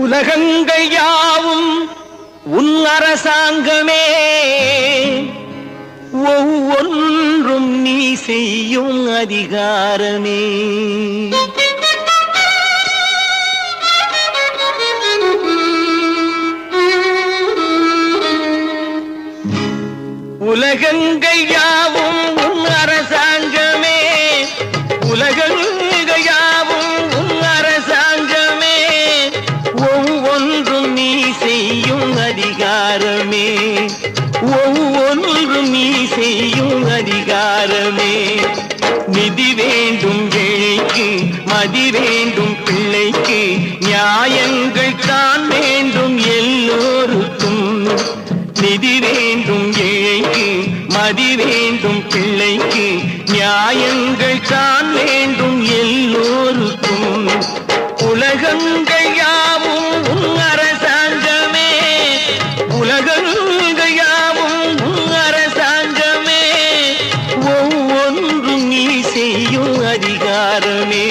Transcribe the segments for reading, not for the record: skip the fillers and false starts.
உலகங்கள் யாவும் உன் அரசாங்கமே, ஒவ்வொன்றும் நீ செய்யும் அதிகாரமே. உலகங்கள் யாவும் உன் அரசாங்கமே, உலகங்கள் யாவும் உன் அரசாங்கமே, ஒவ்வொன்றும் நீ செய்யும் அதிகாரமே, ஒவ்வொன்றும் நீ செய்யும் அதிகாரமே. நிதி வேண்டும் ஏழைக்கு, மதி வேண்டும் பிள்ளைக்கு, நியாயங்கள் தான் வேண்டும் எல்லோருக்கும். நிதி வேண்டும் ஏழைக்கு, மதி வேண்டும் பிள்ளைக்கு, நியாயங்கள் தான் வேண்டும் எல்லோருக்கும். உலகங்கள் யாவும் உன் அரசாங்கமே, உலகங்கள் யாவும் உன் அரசாங்கமே, ஒவ்வொன்றும் நீ செய்யும் அதிகாரமே,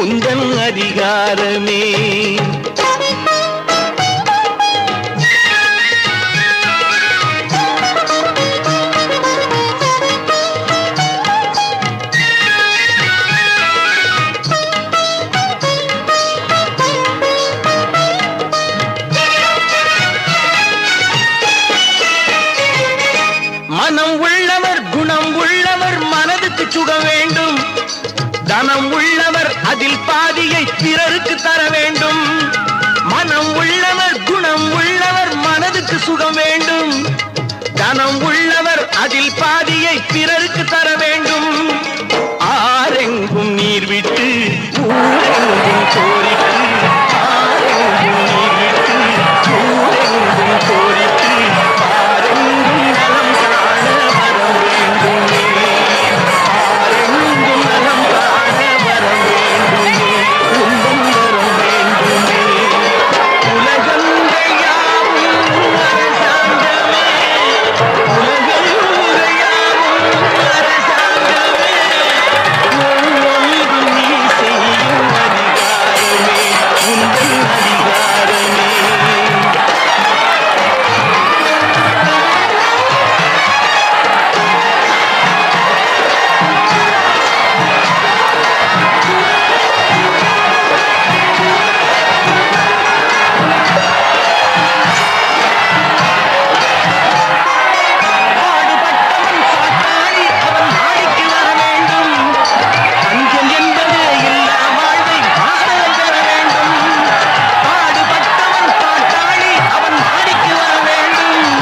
உந்தன் அதிகாரமே. மனம் உள்ளவர் குணம் உள்ளவர் மனதுக்கு சுக வேண்டும், தனம் உள்ளவர் அதில் பாதியை பிறருக்கு தர வேண்டும். மனம் உள்ளவர் குணம் உள்ளவர் மனதுக்கு சுகம் வேண்டும், தனம் உள்ளவர் அதில் பாதியை பிறருக்கு தர